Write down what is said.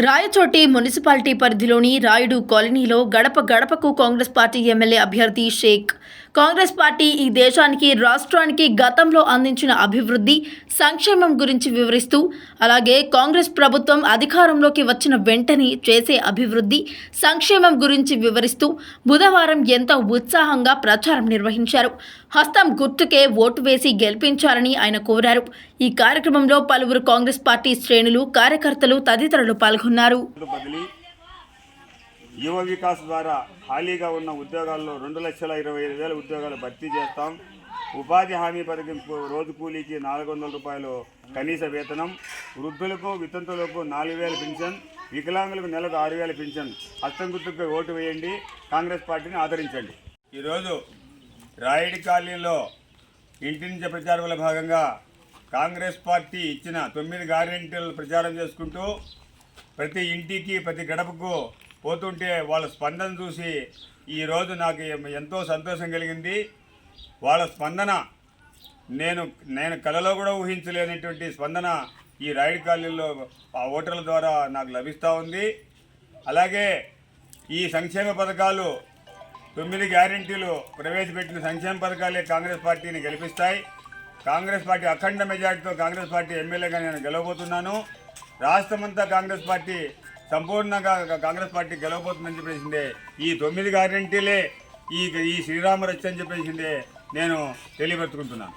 Rayachoti municipality పరిధిలోని రాయుడు కాలనీలో గడప గడపకు కాంగ్రెస్ పార్టీ ఎమ్మెల్యే అభ్యర్థి షేక్. కాంగ్రెస్ పార్టీ ఈ దేశానికి, రాష్ట్రానికి గతంలో అందించిన అభివృద్ధి, సంక్షేమం గురించి వివరిస్తూ, అలాగే కాంగ్రెస్ ప్రభుత్వం అధికారంలోకి వచ్చిన వెంటనే చేసే అభివృద్ధి, సంక్షేమం గురించి వివరిస్తూ బుధవారం ఎంతో ఉత్సాహంగా ప్రచారం నిర్వహించారు. హస్తం గుర్తుకే ఓటు వేసి గెలిపించాలని ఆయన కోరారు. ఈ కార్యక్రమంలో పలువురు కాంగ్రెస్ పార్టీ శ్రేణులు, కార్యకర్తలు తదితరులు పాల్గొన్నారు. యువ వికాస్ ద్వారా ఖాళీగా ఉన్న ఉద్యోగాల్లో 2,25,000 ఉద్యోగాలు భర్తీ చేస్తాం. ఉపాధి హామీ పథకం రోజు కూలీకి 400 రూపాయలు కనీస వేతనం, వృద్ధులకు వితంతులకు 4,000 పెన్షన్, వికలాంగులకు నెలకు 6,000 పెన్షన్. హస్తం గుర్తుకు ఓటు వేయండి, కాంగ్రెస్ పార్టీని ఆదరించండి. ఈరోజు రాయుడి కాలనీలో ఇంటి నుంచి ప్రచారంలో భాగంగా కాంగ్రెస్ పార్టీ ఇచ్చిన 9 గ్యారెంటీలు ప్రచారం చేసుకుంటూ ప్రతి ఇంటికి, ప్రతి గడపకు పోతుంటే వాళ్ళ స్పందన చూసి ఈరోజు నాకు ఎంతో సంతోషం కలిగింది. వాళ్ళ స్పందన నేను కలలో కూడా ఊహించలేనటువంటి స్పందన ఈ రాయుడి కాలనీలో ఆ ఓటర్ల ద్వారా నాకు లభిస్తూ ఉంది. అలాగే ఈ సంక్షేమ పథకాలు 9 గ్యారెంటీలు ప్రవేశపెట్టిన సంక్షేమ పథకాలే కాంగ్రెస్ పార్టీని గెలిపిస్తాయి. కాంగ్రెస్ పార్టీ అఖండ మెజార్టీతో కాంగ్రెస్ పార్టీ ఎమ్మెల్యేగా నేను గెలవబోతున్నాను. రాష్ట్రమంతా కాంగ్రెస్ పార్టీ సంపూర్ణంగా కాంగ్రెస్ పార్టీ గెలవబోతుందని చెప్పేసిందే ఈ 9 గ్యారెంటీలే ఈ శ్రీరామ రక్ష అని చెప్పేసిందే నేను తెలియపరుచుకుంటున్నాను.